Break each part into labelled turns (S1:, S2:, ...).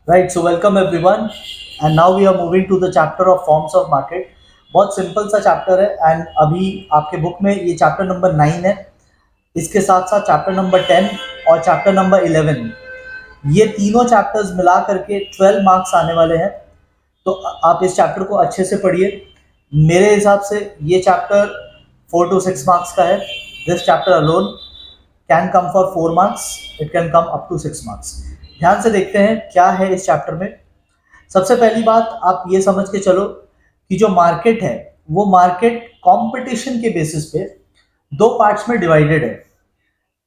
S1: Right, so welcome everyone, and now we are moving to the chapter of forms of market. बहुत simple सा chapter है and अभी आपके book में ये चैप्टर नंबर 9 है। इसके साथ साथ चैप्टर नंबर 10 और चैप्टर नंबर 11, ये तीनों चैप्टर्स मिला करके 12 मार्क्स आने वाले हैं। तो आप इस चैप्टर को अच्छे से पढ़िए। मेरे हिसाब से ये चैप्टर 4 to 6 मार्क्स का है। This chapter alone can come for 4 marks, it can come up to 6 marks. ध्यान से देखते हैं क्या है इस चैप्टर में। सबसे पहली बात आप ये समझ के चलो कि जो मार्केट है वो मार्केट कंपटीशन के बेसिस पे दो पार्ट्स में डिवाइडेड है।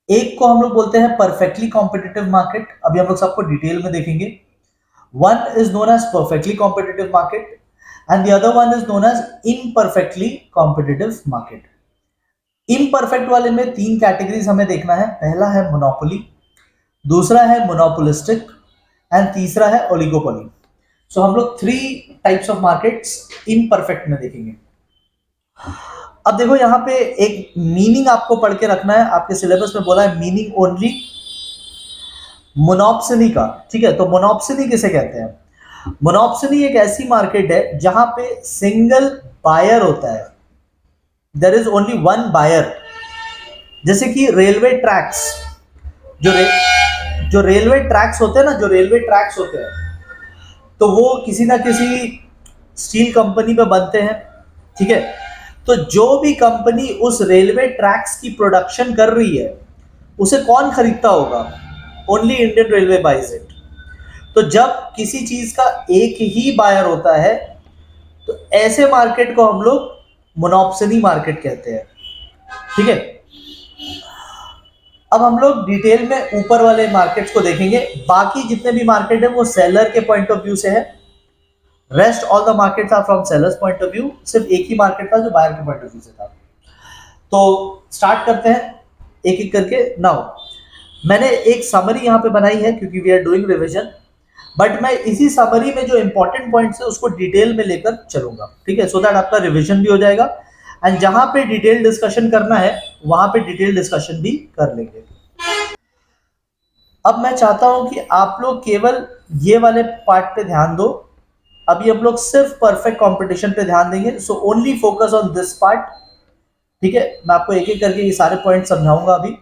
S1: एक को हम लोग बोलते हैं परफेक्टली कॉम्पिटिटिव मार्केट, अभी हम लोग सबको डिटेल में देखेंगे। One is known as perfectly competitive market and the other one is known as imperfectly competitive market. Imperfect वाले में तीन कैटेगरीज हमें देखना है। पहला है मोनोपोली, दूसरा है मोनोपोलिस्टिक एंड तीसरा है ओलिगोपोली। सो हम लोग three types of markets imperfect में देखेंगे। अब देखो यहाँ पे एक मीनिंग आपको पढ़ के रखना है। आपके सिलेबस में बोला है मीनिंग ओनली मोनोप्सनी का, ठीक है। तो मोनोप्सनी किसे कहते हैं? मोनोप्सनी एक ऐसी मार्केट है जहां पे सिंगल बायर होता है, there is only one buyer. जैसे कि रेलवे ट्रैक्स, जो रेलवे ट्रैक्स होते हैं ना, जो रेलवे ट्रैक्स होते हैं तो वो किसी ना किसी स्टील कंपनी पे बनते हैं, ठीक है। तो जो भी कंपनी उस रेलवे ट्रैक्स की प्रोडक्शन कर रही है उसे कौन खरीदता होगा? Only Indian railway buys it. तो जब किसी चीज का एक ही बायर होता है तो ऐसे मार्केट को हम लोग मोनोप्सनी मार्केट कहते हैं, ठीक है। अब हम लोग डिटेल में ऊपर वाले मार्केट्स को देखेंगे। बाकी जितने भी मार्केट है वो सेलर के पॉइंट ऑफ व्यू से है। Rest all the markets are from sellers point of view. सिर्फ एक ही मार्केट था जो बायर के पॉइंट ऑफ व्यू से था। तो स्टार्ट करते हैं एक एक करके। नाउ मैंने एक समरी यहाँ पे बनाई है क्योंकि we are doing revision, but मैं इसी समरी में जो इंपॉर्टेंट पॉइंट्स है उसको डिटेल में लेकर चलूंगा, ठीक है, सो दैट आपका रिविजन भी हो जाएगा एंड जहां पे डिटेल डिस्कशन करना है वहां पे डिटेल डिस्कशन भी कर लेंगे। अब मैं चाहता हूं कि आप लोग केवल ये वाले पार्ट पे ध्यान दो। अभी हम लोग सिर्फ परफेक्ट कंपटीशन पे ध्यान देंगे, so only focus on this part, ठीक है। मैं आपको एक एक करके ये सारे पॉइंट समझाऊंगा अभी,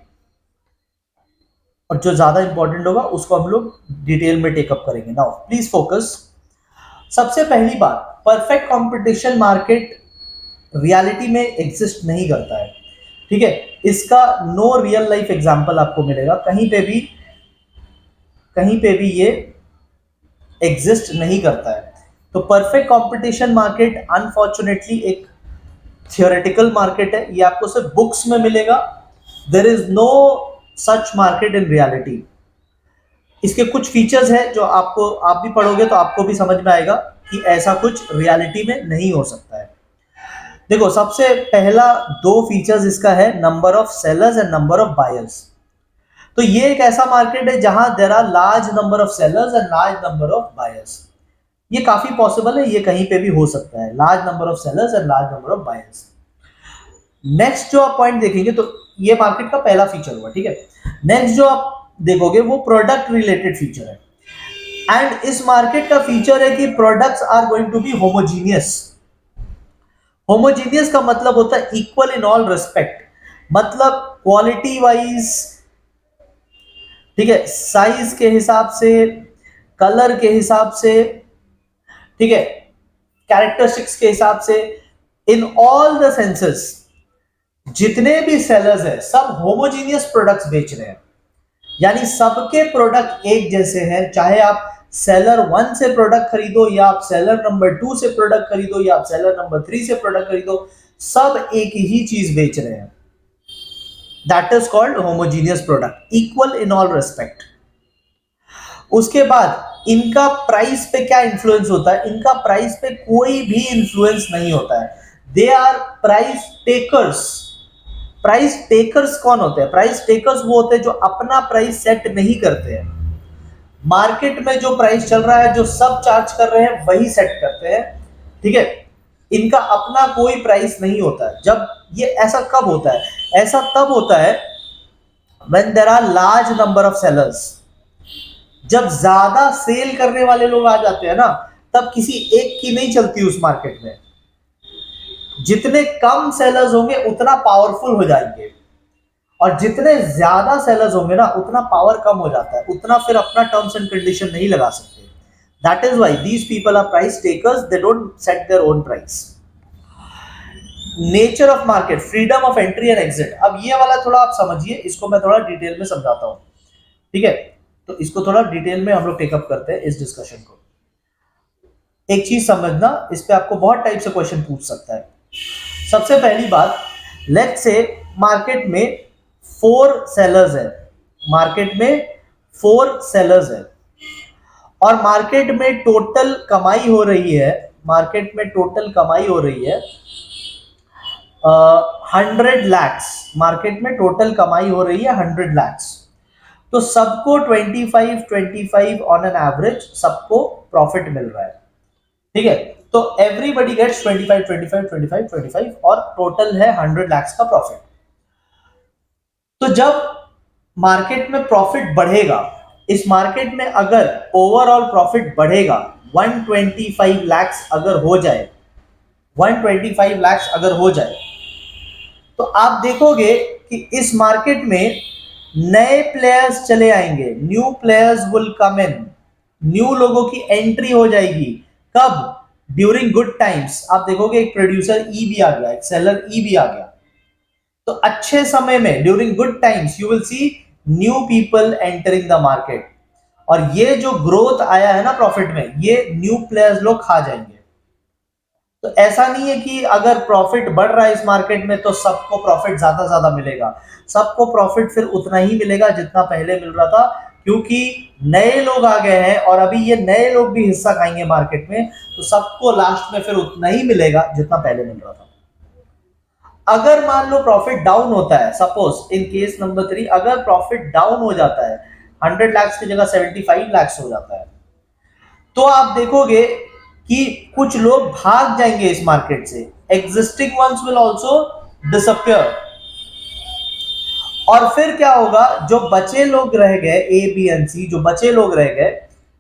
S1: और जो ज्यादा इंपॉर्टेंट होगा उसको हम लोग डिटेल में टेकअप करेंगे। Now please focus. सबसे पहली बात, परफेक्ट कंपटीशन मार्केट रियलिटी में एग्जिस्ट नहीं करता है, ठीक है। इसका नो रियल लाइफ एग्जांपल आपको मिलेगा कहीं पे भी ये एग्जिस्ट नहीं करता है। तो परफेक्ट कंपटीशन मार्केट अनफॉर्चुनेटली एक थियोरेटिकल मार्केट है। ये आपको सिर्फ बुक्स में मिलेगा। There is no such market in reality. इसके कुछ फीचर्स हैं जो आपको, आप भी पढ़ोगे तो आपको भी समझ में आएगा कि ऐसा कुछ रियलिटी में नहीं हो सकता है। देखो, सबसे पहला दो फीचर्स इसका है number of sellers and number of buyers. तो ये एक ऐसा मार्केट है जहां there are large number of sellers and large number of buyers. ये काफी पॉसिबल है, ये कहीं पे भी हो सकता है, large number of sellers and large number of buyers. Next जो आप पॉइंट देखेंगे तो ये मार्केट का पहला फीचर हुआ, ठीक है। नेक्स्ट जो आप देखोगे वो प्रोडक्ट रिलेटेड फीचर है एंड इस मार्केट का फीचर है कि products are going to be homogeneous. Homogeneous का मतलब होता है इक्वल इन ऑल रिस्पेक्ट, मतलब क्वालिटी वाइज, ठीक है, साइज के हिसाब से, कलर के हिसाब से, ठीक है, कैरेक्टरिस्टिक्स के हिसाब से, इन ऑल द सेंसेस जितने भी सेलर्स हैं सब होमोजीनियस प्रोडक्ट्स बेच रहे हैं। यानी सबके प्रोडक्ट एक जैसे हैं, चाहे आप सेलर 1 से प्रोडक्ट खरीदो या आप सेलर नंबर 2 से प्रोडक्ट खरीदो या आप सेलर नंबर 3 से प्रोडक्ट खरीदो, सब एक ही चीज बेच रहे हैं। That is called homogeneous product, equal in all respect. उसके बाद इनका प्राइस पे क्या इंफ्लुएंस होता है? इनका प्राइस पे कोई भी इंफ्लुएंस नहीं होता है। They are price takers. Price takers कौन होते हैं? प्राइस टेकर्स वो होते हैं जो अपना प्राइस सेट नहीं करते हैं। मार्केट में जो प्राइस चल रहा है, जो सब चार्ज कर रहे हैं वही सेट करते हैं, ठीक है। इनका अपना कोई प्राइस नहीं होता है। जब ये ऐसा कब होता है? ऐसा तब होता है when there are large number of sellers। जब ज्यादा सेल करने वाले लोग आ जाते हैं ना, तब किसी एक की नहीं चलती उस मार्केट में। जितने कम सेलर्स होंगे उतना पावरफुल हो जाएंगे, और जितने ज्यादा सेलर्स होंगे ना उतना पावर कम हो जाता है, उतना फिर अपना टर्म्स एंड कंडीशन नहीं लगा सकते। That is why these people are price takers, they don't set their own price. Nature of market, freedom of entry and exit. अब ये वाला थोड़ा आप समझिए, इसको मैं थोड़ा डिटेल में समझाता हूं, ठीक है? तो इसको थोड़ा डिटेल में हम लोग टेकअप करते हैं इस डिस्कशन को। एक चीज समझना, इस पे आपको बहुत टाइप से क्वेश्चन पूछ सकता है। सबसे पहली बात, लेट्स से मार्केट में 4 सेलर्स है, मार्केट में 4 सेलर्स है, और मार्केट में टोटल कमाई हो रही है, मार्केट में टोटल कमाई हो रही है 100 लैक्स, मार्केट में टोटल कमाई हो रही है 100 लैक्स। तो सबको 25 ऑन एन एवरेज सबको प्रॉफिट मिल रहा है, ठीक है? तो एवरीबडी गेट्स 25 और टोटल है 100 लैक्स का प्रॉफिट। तो जब मार्केट में प्रॉफिट बढ़ेगा, इस मार्केट में अगर ओवरऑल प्रॉफिट बढ़ेगा 125 लैक्स अगर हो जाए, 125 लैक्स अगर हो जाए, तो आप देखोगे कि इस मार्केट में नए प्लेयर्स चले आएंगे, new players will come in, new लोगों की एंट्री हो जाएगी। कब? During good times. आप देखोगे एक प्रोड्यूसर ई भी आ गया, एक सेलर ई भी आ गया। तो अच्छे समय में, during good times, you will see new people entering the market, और ये जो ग्रोथ आया है ना प्रॉफिट में, ये न्यू प्लेयर्स लोग खा जाएंगे। तो ऐसा नहीं है कि अगर प्रॉफिट बढ़ रहा है इस मार्केट में तो सबको प्रॉफिट ज्यादा ज्यादा मिलेगा। सबको प्रॉफिट फिर उतना ही मिलेगा जितना पहले मिल रहा था, क्योंकि नए लोग आ गए हैं और अभी ये नए लोग भी हिस्सा खाएंगे मार्केट में, तो सबको लास्ट में फिर उतना ही मिलेगा जितना पहले मिल रहा था। अगर मान लो प्रॉफिट डाउन होता है, सपोज इन केस नंबर 3, अगर प्रॉफिट डाउन हो जाता है, 100 लैक्स की जगह 75 लैक्स हो जाता है, तो आप देखोगे कि कुछ लोग भाग जाएंगे इस मार्केट से, existing ones will also disappear. और फिर क्या होगा, जो बचे लोग रह गए, ए बी एंड सी, जो बचे लोग रह गए,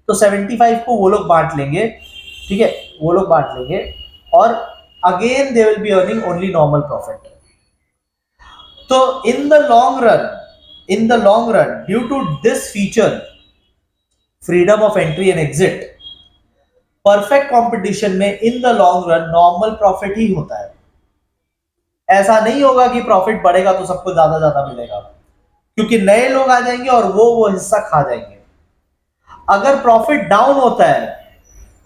S1: तो 75 को वो लोग बांट लेंगे, ठीक है? वो लोग बांट लेंगे, और again they will be earning only normal profit. तो in the long run, in the long run, due to this feature, freedom of entry and exit, perfect competition में in the long run normal profit ही होता है। ऐसा नहीं होगा कि profit बढ़ेगा तो सबको ज्यादा ज्यादा मिलेगा, क्योंकि नए लोग आ जाएंगे और वो हिस्सा खा जाएंगे। अगर प्रॉफिट डाउन होता है,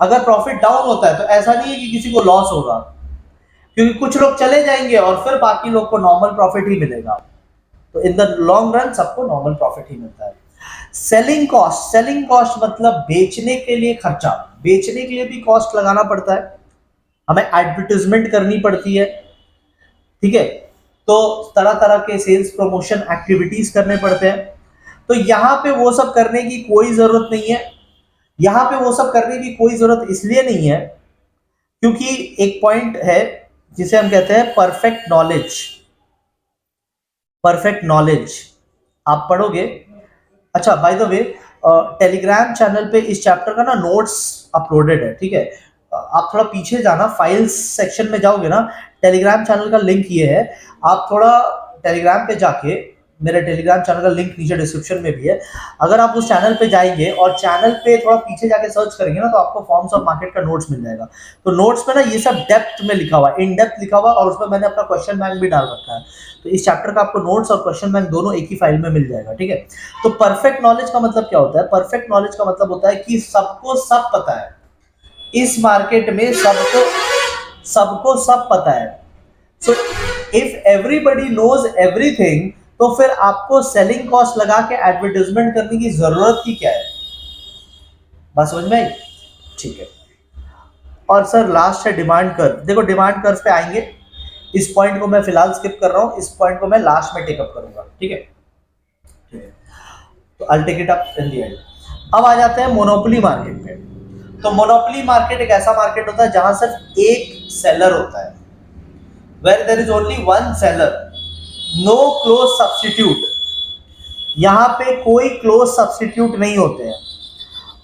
S1: अगर प्रॉफिट डाउन होता है तो ऐसा नहीं है कि किसी को लॉस होगा, क्योंकि कुछ लोग चले जाएंगे और फिर बाकी लोग को नॉर्मल प्रॉफिट ही मिलेगा। तो इन द लॉन्ग रन सबको नॉर्मल प्रॉफिट ही मिलता है। सेलिंग कॉस्ट, सेलिंग कॉस्ट मतलब बेचने के लिए खर्चा, बेचने के लिए भी कॉस्ट लगाना पड़ता है, हमें एडवर्टाइजमेंट करनी पड़ती है, ठीक है? तो तरह तरह के सेल्स प्रमोशन एक्टिविटीज करने पड़ते हैं। तो यहां पे वो सब करने की कोई जरूरत नहीं है, यहां पे वो सब करने की कोई जरूरत इसलिए नहीं है क्योंकि एक पॉइंट है जिसे हम कहते हैं परफेक्ट नॉलेज। परफेक्ट नॉलेज आप पढ़ोगे। अच्छा, by the way, Telegram channel पे इस चैप्टर का ना नोट्स अपलोडेड है, ठीक है? आप थोड़ा पीछे जाना, फाइल्स सेक्शन में जाओगे ना, टेलीग्राम चैनल का लिंक ये है, आप थोड़ा टेलीग्राम पे जाके, मेरे टेलीग्राम चैनल का लिंक नीचे डिस्क्रिप्शन में भी है, अगर आप उस चैनल पे जाएंगे और चैनल पे थोड़ा पीछे जाके सर्च करेंगे ना, तो आपको फॉर्म्स ऑफ मार्केट का नोट्स मिल जाएगा। तो नोट्स में ना ये सब डेप्थ में लिखा हुआ है, इन डेप्थ लिखा हुआ है, और उसमें मैंने अपना क्वेश्चन बैंक भी डाल रखा है। तो इस चैप्टर का आपको नोट्स और क्वेश्चन बैंक दोनों एक ही फाइल में मिल जाएगा, ठीक है? तो परफेक्ट नॉलेज का मतलब क्या होता है? परफेक्ट नॉलेज का मतलब होता है कि सबको सब पता है इस मार्केट में, सबको सबको सब पता है। So if everybody knows everything, तो फिर आपको सेलिंग कॉस्ट लगा के एडवर्टाइजमेंट करने की जरूरत ही क्या है? बात समझ में आई? ठीक है। और सर लास्ट है डिमांड कर्व। देखो, डिमांड कर्व पे आएंगे, इस पॉइंट को मैं फिलहाल स्किप कर रहा हूं, इस पॉइंट को मैं लास्ट में टेकअप करूंगा, ठीक है? तो I take it up in the end. अब आ जाते हैं मोनोपोली मार्केट पे। तो मोनोपोली मार्केट एक ऐसा मार्केट होता है जहां सिर्फ एक सेलर होता है, where there is only one seller, no close substitute. यहां पे कोई क्लोज सब्स्टिट्यूट नहीं होते हैं।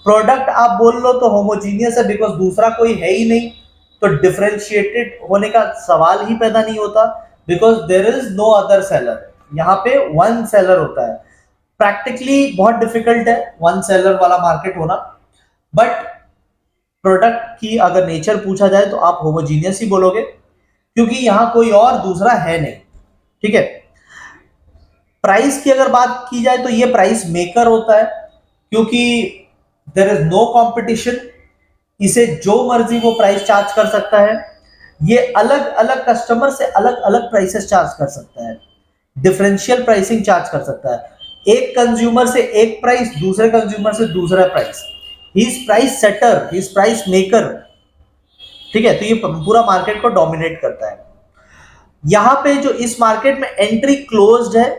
S1: प्रोडक्ट आप बोल लो तो होमोजीनियस है बिकॉज दूसरा कोई है ही नहीं, तो डिफरेंशिएटेड होने का सवाल ही पैदा नहीं होता because there is no other seller. यहाँ पे वन सेलर होता है। प्रैक्टिकली बहुत डिफिकल्ट है वन सेलर वाला मार्केट होना, बट प्रोडक्ट की अगर नेचर पूछा जाए तो आप होमोजीनियस ही बोलोगे क्योंकि यहां कोई और दूसरा है नहीं। ठीक है। प्राइस की अगर बात की जाए तो ये प्राइस मेकर होता है क्योंकि देयर इज नो कंपटीशन, इसे जो मर्जी वो प्राइस चार्ज कर सकता है। ये अलग अलग कस्टमर से अलग अलग प्राइसेस चार्ज कर सकता है, डिफरेंशियल प्राइसिंग चार्ज कर सकता है। एक कंज्यूमर से एक प्राइस, दूसरे कंज्यूमर से दूसरा price. He is price setter, he is price maker. ठीक है, तो ये पूरा मार्केट को डोमिनेट करता है। यहां पे जो इस मार्केट में एंट्री क्लोज्ड है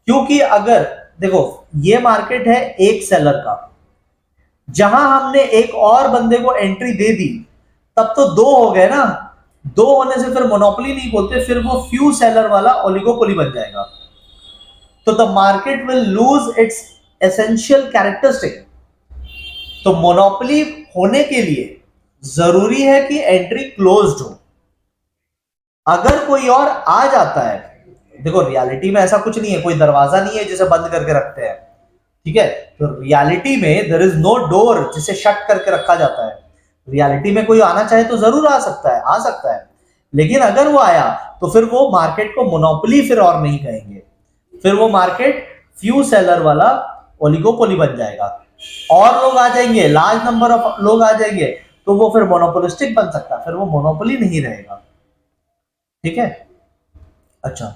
S1: क्योंकि अगर देखो ये मार्केट है एक सेलर का, जहां हमने एक और बंदे को एंट्री दे दी तब तो दो हो गए ना। दो होने से फिर मोनोपोली नहीं बोलते, फिर वो फ्यू सेलर वाला ओलिगोपोली बन जाएगा। तो the market will lose its essential characteristic. तो मोनोपोली होने के लिए जरूरी है कि एंट्री क्लोज्ड हो। अगर कोई और आ जाता है, देखो रियलिटी में ऐसा कुछ नहीं है, कोई दरवाजा नहीं है जिसे बंद करके रखते हैं। ठीक है, तो रियलिटी में देयर इज नो डोर जिसे शट करके रखा जाता है। रियलिटी में कोई आना चाहे तो जरूर आ सकता है, आ सकता है, लेकिन अगर वो आया तो फिर वो मार्केट को मोनोपोली फिर और नहीं कहेंगे, फिर वो मार्केट फ्यू सेलर वाला ओलिगोपोली बन जाएगा। और लोग आ जाएंगे, लार्ज नंबर ऑफ लोग आ जाएंगे, तो वो फिर मोनोपोलिस्टिक बन सकता है, फिर वो मोनोपोली नहीं रहेगा। ठीक है। अच्छा,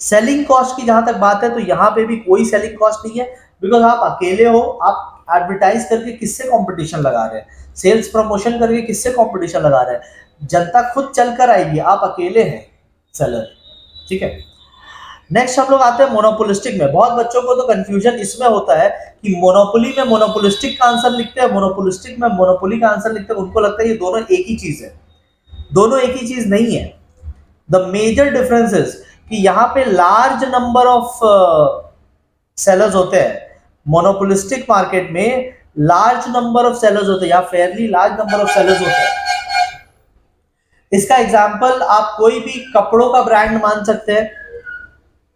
S1: सेलिंग कॉस्ट की जहां तक बात है तो यहां पे भी कोई सेलिंग कॉस्ट नहीं है बिकॉज आप अकेले हो। आप एडवर्टाइज करके किससे कंपटीशन लगा रहे हैं, सेल्स प्रमोशन करके किससे कंपटीशन लगा रहे हैं, जनता खुद चलकर आएगी, आप अकेले हैं सेलर। ठीक है। नेक्स्ट हम लोग आते हैं मोनोपोलिस्टिक में। बहुत बच्चों को तो कंफ्यूजन इसमें होता है कि मोनोपोली में मोनोपोलिस्टिक का आंसर लिखते हैं, मोनोपोलिस्टिक में मोनोपोली का आंसर लिखते हैं। उनको लगता है ये दोनों एक ही चीज है। दोनों एक ही चीज नहीं है। द मेजर डिफरेंस इज कि यहां पे लार्ज नंबर ऑफ सेलर्स होते हैं। मोनोपोलिस्टिक मार्केट में लार्ज नंबर ऑफ सेलर्स होते हैं या fairly large number of sellers होते हैं। इसका एग्जांपल आप कोई भी कपड़ों का ब्रांड मान सकते हैं।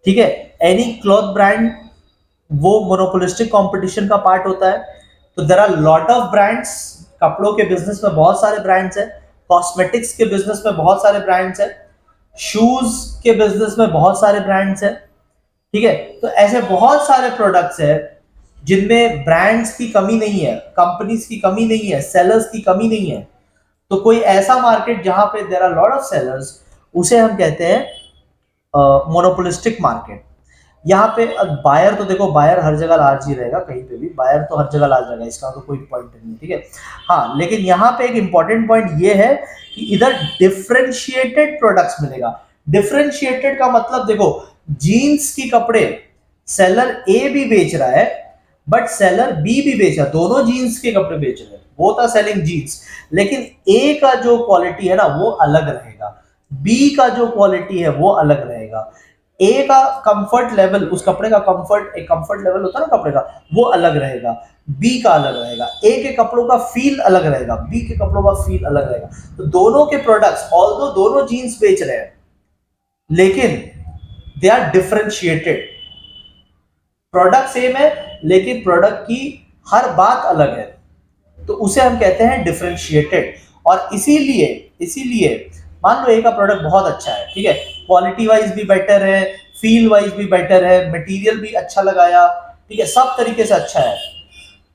S1: ठीक है, एनी क्लॉथ ब्रांड वो मोनोपोलिस्टिक कंपटीशन का पार्ट होता है। तो there are lot of brands. कपड़ों के बिजनेस में बहुत सारे ब्रांड्स हैं, कॉस्मेटिक्स के बिजनेस में बहुत सारे ब्रांड्स हैं, शूज के बिजनेस में बहुत सारे ब्रांड्स हैं। ठीक है, तो ऐसे बहुत सारे प्रोडक्ट्स हैं जिनमें ब्रांड्स की कमी नहीं है, कंपनीज की कमी नहीं है, सेलर्स की कमी नहीं है। तो कोई ऐसा मार्केट जहां पे there are lot of sellers, उसे हम कहते हैं मोनोपोलिस्टिक मार्केट। यहाँ पे बायर तो देखो, बायर हर जगह लार्ज ही रहेगा, कहीं पे भी बायर तो हर जगह लार्ज रहेगा, इसका तो कोई पॉइंट नहीं है। ठीक है। हाँ, लेकिन यहाँ पे एक इंपॉर्टेंट पॉइंट ये है कि इधर डिफरेंशिएटेड प्रोडक्ट्स मिलेगा। डिफरेंशिएटेड का मतलब देखो, जीन्स की कपड़े सेलर ए भी बेच रहा है बट सेलर बी भी बेच रहा है, दोनों जीन्स के कपड़े बेच रहे हैं, बोथ आर सेलिंग जीन्स। लेकिन ए का जो क्वालिटी है ना वो अलग रहेगा, बी का जो क्वालिटी है वो अलग रहेगा। ए का कंफर्ट लेवल, उस कपड़े का कंफर्ट, एक कंफर्ट लेवल होता है ना कपड़े का, वो अलग रहेगा, बी का अलग रहेगा। ए के कपड़ों का फील अलग रहेगा, बी के कपड़ों का फील अलग रहेगा। तो दोनों के प्रोडक्ट्स, ऑल्दो दोनों जीन्स बेच रहे हैं, लेकिन they are differentiated. Product same है लेकिन प्रोडक्ट की हर बात अलग है, तो उसे हम कहते हैं डिफरेंशिएटेड। और इसीलिए इसीलिए मान लो ए का प्रोडक्ट बहुत अच्छा है, ठीक है, क्वालिटी वाइज भी बेटर है, फील वाइज भी बेटर है, मटेरियल भी अच्छा लगाया, ठीक है, सब तरीके से अच्छा है,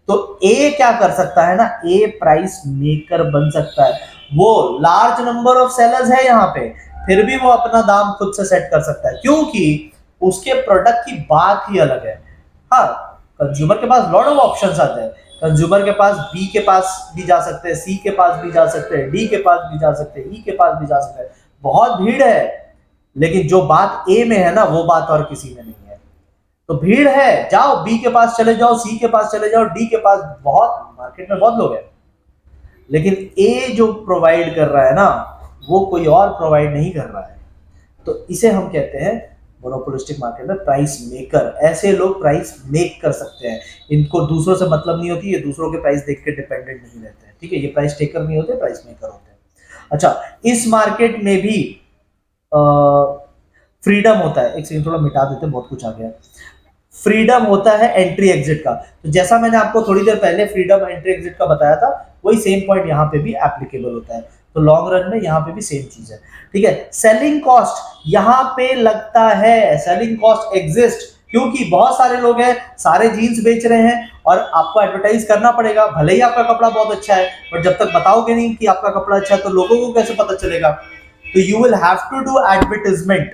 S1: तो ए क्या कर सकता है ना, ए प्राइस मेकर बन सकता है। वो लार्ज नंबर ऑफ सेलर्स है यहाँ पे, फिर भी वो अपना दाम खुद से सेट कर सकता है क्योंकि उसके प्रोडक्ट की बात ही अलग है। हाँ, कंज्यूमर के पास लॉट ऑफ ऑप्शंस आते हैं, कंज्यूमर के पास बी के पास भी जा सकते हैं, सी के पास भी जा सकते हैं, डी के पास भी जा सकते हैं, ई के पास भी जा सकते हैं, बहुत भीड़ है। लेकिन जो बात ए में है ना वो बात और किसी में नहीं है। तो भीड़ है, जाओ बी के पास चले जाओ, सी के पास चले जाओ, डी के पास, बहुत मार्केट में बहुत लोग हैं, लेकिन ए जो प्रोवाइड कर रहा है ना वो कोई और प्रोवाइड नहीं कर रहा है। तो इसे हम कहते हैं मोनोपोलिस्टिक मार्केट में प्राइस मेकर, ऐसे लोग प्राइस मेक कर सकते हैं, इनको दूसरों से मतलब नहीं होती, ये दूसरों के प्राइस देख के डिपेंडेंट नहीं रहते हैं, ठीक है, ये प्राइस टेकर नहीं होते, प्राइस मेकर होते हैं। अच्छा, इस मार्केट में भी फ्रीडम होता है, एक सेकंड थोड़ा मिटा देते हैं, बहुत कुछ आ गया। फ्रीडम होता है एंट्री एग्जिट का, तो जैसा मैंने आपको थोड़ी देर पहले फ्रीडम एंट्री एग्जिट का बताया था, वही सेम पॉइंट यहाँ पे भी एप्लीकेबल होता है, तो लॉन्ग रन में यहाँ पे भी सेम चीज है, ठीक है। सेलिंग कॉस्ट यहाँ पे लगता है, सेलिंग कॉस्ट एग्जिस्ट, क्योंकि बहुत सारे लोग हैं, सारे जीन्स बेच रहे हैं और आपको एडवर्टाइज करना पड़ेगा, भले ही आपका कपड़ा बहुत अच्छा है, पर जब तक बताओगे नहीं कि आपका कपड़ा अच्छा है तो लोगों को कैसे पता चलेगा। तो you will have to do advertisement,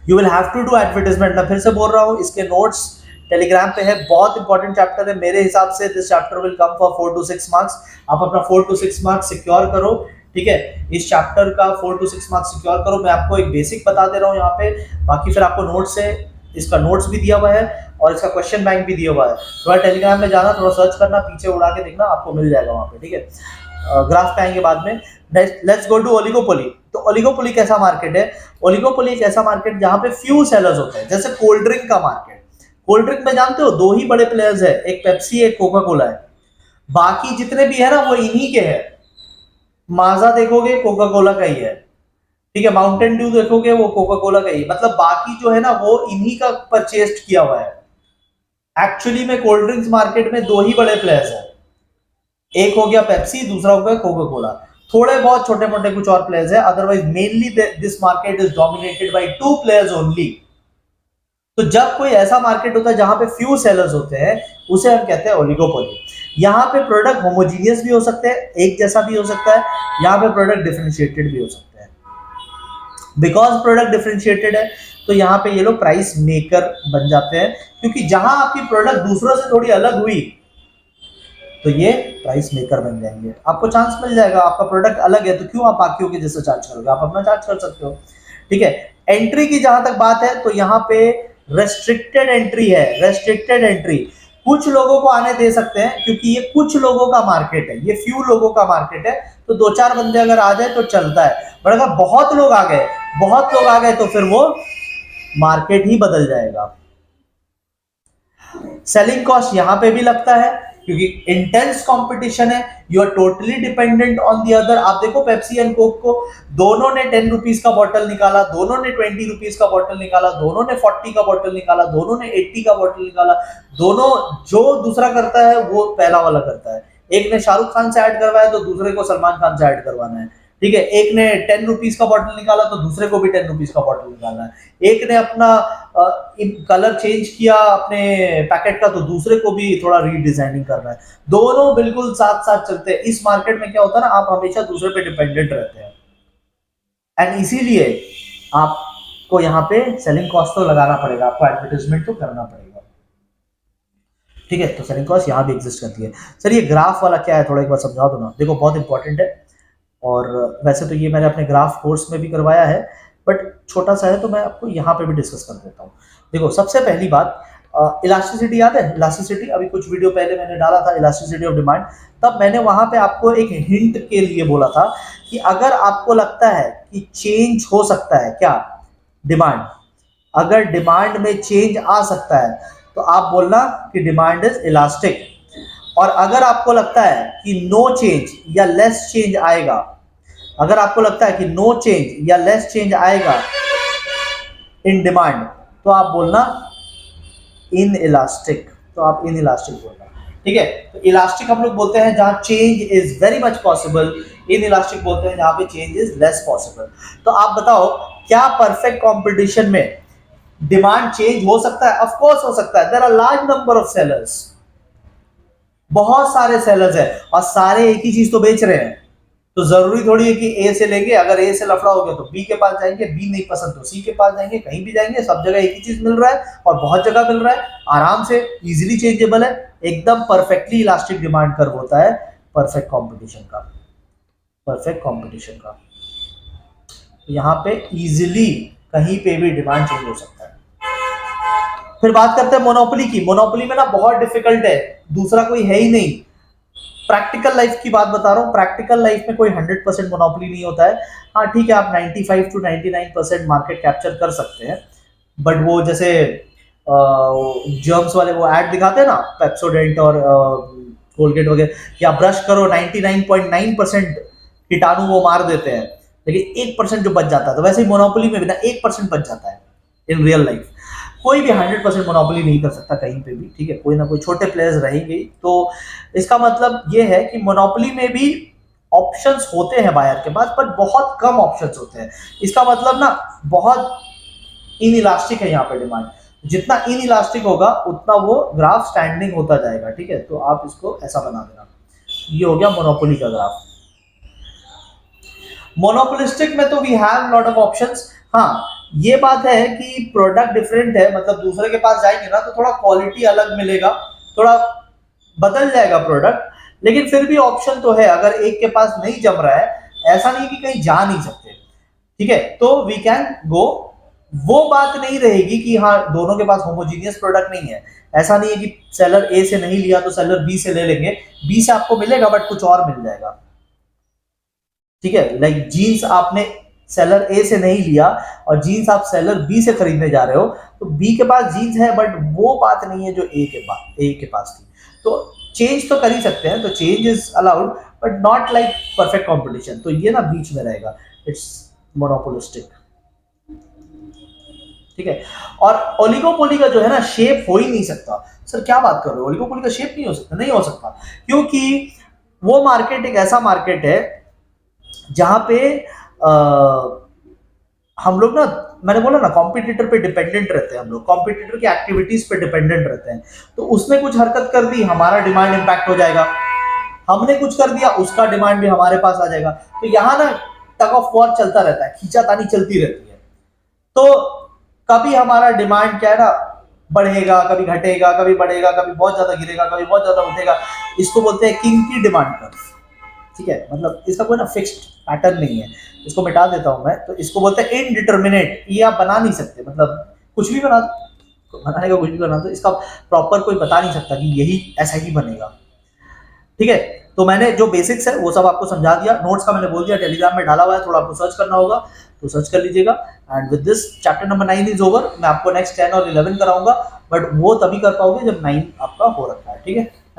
S1: you will have to do advertisement. मैं फिर से बोल रहा हूँ, इसके नोट्स टेलीग्राम पे है, बहुत इंपॉर्टेंट चैप्टर है मेरे हिसाब से, this chapter will come for 4 to 6 marks. आप अपना 4 to 6 मार्क्स सिक्योर करो, ठीक है, इस चैप्टर का 4 to 6 मार्क्स सिक्योर करो। मैं आपको एक बेसिक बता दे रहा हूँ यहाँ पे, बाकी फिर आपको नोट्स है, इसका नोट्स भी दिया हुआ है और इसका क्वेश्चन बैंक भी दिया हुआ है। थोड़ा टेलीग्राम में जाना, थोड़ा सर्च करना, पीछे उड़ा के देखना, आपको मिल जाएगा वहाँ पे, ठीक है। ग्राफ पे आएंगे बाद में। Let's go to oligopoly. तो ओलिगोपोली कैसा मार्केट है? ओलिगोपोली एक ऐसा मार्केट जहां पे फ्यू सेलर्स होते हैं, जैसे कोल्ड ड्रिंक का मार्केट। कोल्ड ड्रिंक में जानते हो दो ही बड़े प्लेयर्स है, एक पेप्सी एक कोका कोला है, बाकी जितने भी है ना वो इन्हीं के है। माजा देखोगे कोका कोला का ही है, ठीक है, माउंटेन ड्यू देखोगे वो कोका कोला का ही, मतलब बाकी जो है ना वो इन्हीं का परचेस्ड किया हुआ है। एक्चुअली में कोल्ड ड्रिंक्स मार्केट में दो ही बड़े प्लेयर्स हैं, एक हो गया पेप्सी, दूसरा हो गया कोका कोला, थोड़े बहुत छोटे मोटे कुछ और प्लेयर्स है, otherwise mainly this market is dominated by 2 players only. तो जब कोई ऐसा मार्केट होता है जहां पे फ्यू सेलर्स होते हैं, उसे हम कहते हैं ओलिगोपोली। यहाँ पे प्रोडक्ट होमोजीनियस भी हो सकते हैं, एक जैसा भी हो सकता है, यहाँ पे प्रोडक्ट डिफरेंशिएटेड भी हो सकते हैं। बिकॉज प्रोडक्ट डिफरेंशिएटेड है तो यहाँ पे ये लोग प्राइस मेकर बन जाते हैं, क्योंकि जहां आपकी प्रोडक्ट दूसरों से थोड़ी अलग हुई तो ये प्राइस मेकर बन जाएंगे, आपको चांस मिल जाएगा, आपका प्रोडक्ट अलग है तो क्यों आप बाकियों के जैसे चार्ज करोगे, आप अपना चार्ज कर सकते हो, ठीक है। एंट्री की जहां तक बात है तो यहाँ पे रेस्ट्रिक्टेड एंट्री है, रेस्ट्रिक्टेड एंट्री, कुछ लोगों को आने दे सकते हैं क्योंकि ये कुछ लोगों का मार्केट है, ये फ्यू लोगों का मार्केट है, तो 2-4 बंदे अगर आ जाए तो चलता है, पर अगर बहुत लोग आ गए, बहुत लोग आ गए तो फिर वो मार्केट ही बदल जाएगा। सेलिंग कॉस्ट यहां पे भी लगता है क्योंकि इंटेंस कंपटीशन है, you are totally dependent on the other. आप देखो पेप्सी एंड कोक को, दोनों ने 10 रुपीज का बॉटल निकाला, दोनों ने 20 रुपीज का बॉटल निकाला, दोनों ने 40 का बॉटल निकाला, दोनों ने 80 का बॉटल निकाला, दोनों, जो दूसरा करता है वो पहला वाला करता है। एक ने शाहरुख खान से ऐड करवाया तो दूसरे को सलमान खान से ऐड करवाना है, ठीक है। एक ने 10 रुपीज का बॉटल निकाला तो दूसरे को भी 10 रुपीज का बॉटल निकालना है। एक ने अपना कलर चेंज किया अपने पैकेट का तो दूसरे को भी थोड़ा रीडिजाइनिंग करना है, दोनों बिल्कुल साथ साथ चलते हैं। इस मार्केट में क्या होता है ना, आप हमेशा दूसरे पे डिपेंडेंट रहते हैं, एंड इसीलिए आपको यहाँ पे सेलिंग कॉस्ट तो लगाना पड़ेगा, आपको एडवर्टाइजमेंट तो करना पड़ेगा, ठीक है। तो सेलिंग कॉस्ट यहाँ भी एग्जिस्ट करती है। सर ये ग्राफ वाला क्या है, थोड़ा एक बार समझा दो ना, देखो बहुत इंपॉर्टेंट है, और वैसे तो ये मैंने अपने ग्राफ कोर्स में भी करवाया है, बट छोटा सा है तो मैं आपको यहाँ पे भी डिस्कस कर देता हूँ। देखो सबसे पहली बात, इलास्टिसिटी याद है, इलास्टिसिटी अभी कुछ वीडियो पहले मैंने डाला था, इलास्टिसिटी ऑफ डिमांड, तब मैंने वहां पे आपको एक हिंट के लिए बोला था कि अगर आपको लगता है कि चेंज हो सकता है क्या डिमांड, अगर डिमांड में चेंज आ सकता है तो आप बोलना कि डिमांड इज इलास्टिक, और अगर आपको लगता है कि नो चेंज या लेस चेंज आएगा, अगर आपको लगता है कि नो चेंज या लेस चेंज आएगा इन डिमांड तो आप बोलना इन इलास्टिक, तो आप इन इलास्टिक बोलना, ठीक है। तो इलास्टिक हम लोग बोलते हैं जहां change is very much possible, in elastic बोलते हैं जहां पे चेंज इज लेस पॉसिबल। तो आप बताओ क्या परफेक्ट कंपटीशन में डिमांड चेंज हो सकता है? ऑफ कोर्स हो सकता है, there are large number of sellers, बहुत सारे सेलर्स हैं और सारे एक ही चीज तो बेच रहे हैं, तो जरूरी थोड़ी है कि ए से लेंगे, अगर ए से लफड़ा हो गया तो बी के पास जाएंगे, बी नहीं पसंद तो सी के पास जाएंगे, कहीं भी जाएंगे, सब जगह एक ही चीज मिल रहा है और बहुत जगह मिल रहा है, आराम से इजीली चेंजेबल है, एकदम परफेक्टली इलास्टिक डिमांड कर्व होता है परफेक्ट कंपटीशन का, परफेक्ट कंपटीशन का। यहाँ पे इजीली कहीं पे भी डिमांड चेंज हो सकता है। फिर बात करते हैं मोनोपोली की। मोनोपोली में ना बहुत डिफिकल्ट है, दूसरा कोई है ही नहीं, प्रैक्टिकल लाइफ की बात बता रहा हूँ, प्रैक्टिकल लाइफ में कोई 100% मोनोपोली नहीं होता है। हाँ ठीक है, आप 95 टू 99% मार्केट कैप्चर कर सकते हैं, बट वो जैसे जर्म्स वाले वो ऐड दिखाते हैं ना, पेप्सोडेंट और कोलगेट वगैरह, या ब्रश करो 99.9% कीटाणु वो मार देते हैं, लेकिन 1% जो बच जाता है, तो वैसे ही मोनोपोली में भी ना 1% बच जाता है इन रियल लाइफ। कोई भी 100% मोनोपोली नहीं कर सकता कहीं पे भी, ठीक है, कोई ना कोई छोटे प्लेयर्स रहेंगे। तो इसका मतलब ये है कि मोनोपोली में भी ऑप्शंस होते हैं बायर के पास, पर बहुत कम ऑप्शंस होते हैं। इसका मतलब ना बहुत इन इलास्टिक है यहाँ पे डिमांड, जितना इन इलास्टिक होगा उतना वो ग्राफ स्टैंडिंग होता जाएगा, ठीक है। तो आप इसको ऐसा बना देना, ये हो गया मोनोपोली का ग्राफ। मोनोपोलिस्टिक में तो we have lot of options. हाँ ये बात है कि प्रोडक्ट डिफरेंट है, मतलब दूसरे के पास जाएंगे ना तो थोड़ा क्वालिटी अलग मिलेगा, थोड़ा बदल जाएगा प्रोडक्ट, लेकिन फिर भी ऑप्शन तो है। अगर एक के पास नहीं जम रहा है, ऐसा नहीं कि कहीं जा नहीं सकते, ठीक है, तो वी कैन गो। वो बात नहीं रहेगी कि हाँ दोनों के पास होमोजीनियस प्रोडक्ट नहीं है, ऐसा नहीं है कि सेलर ए से नहीं लिया तो सेलर बी से ले लेंगे, बी से आपको मिलेगा बट कुछ और मिल जाएगा, ठीक है। लाइक जीन्स आपने सेलर ए से नहीं लिया और जीन्स आप सेलर बी से खरीदने जा रहे हो, तो बी के पास जीन्स है बट वो बात नहीं है जो ए के पास थी। तो चेंज तो कर ही सकते हैं, तो change is allowed but not like perfect competition. तो ये ना बीच में रहेगा, इट्स मोनोपोलिस्टिक, ठीक है। और ओलिगोपोली का जो है ना शेप हो ही नहीं सकता। सर क्या बात कर रहे हो, ओलिगोपोली का शेप नहीं हो सकता? नहीं हो सकता, क्योंकि वो मार्केट एक ऐसा मार्केट है जहां पे हम लोग ना, मैंने बोला ना कॉम्पिटिटर पे डिपेंडेंट रहते हैं हम लोग, कॉम्पिटिटर की एक्टिविटीज पे डिपेंडेंट रहते हैं। तो उसने कुछ हरकत कर दी, हमारा डिमांड इंपैक्ट हो जाएगा, हमने कुछ कर दिया, उसका डिमांड भी हमारे पास आ जाएगा। तो यहाँ ना टग ऑफ वॉर चलता रहता है, खींचातानी चलती रहती है। तो कभी हमारा डिमांड क्या है ना बढ़ेगा, कभी घटेगा, कभी बढ़ेगा, कभी बहुत ज्यादा गिरेगा, कभी बहुत ज्यादा उठेगा। इसको बोलते हैं किंग की डिमांड कर्व, ठीक है। मतलब इसका कोई ना फिक्स्ड पैटर्न नहीं है, इसको मिटा देता हूं मैं। तो इसको बोलते हैं इनडिटर्मिनेट, ये आप बना नहीं सकते, मतलब कुछ भी बना दो, बनाने का कुछ भी बना दो, इसका प्रॉपर कोई बता नहीं सकता कि यही ऐसा ही बनेगा, ठीक है। तो मैंने जो बेसिक्स है वो सब आपको समझा दिया, नोट्स का मैंने बोल दिया, टेलीग्राम में डाला हुआ है, थोड़ा आपको सर्च करना होगा तो सर्च कर लीजिएगा। And with this chapter number 9 is over. मैं आपको नेक्स्ट 10 और 11 कराऊंगा, बट वो तभी कर पाओगे जब 9 आपका हो रखा है, ठीक है।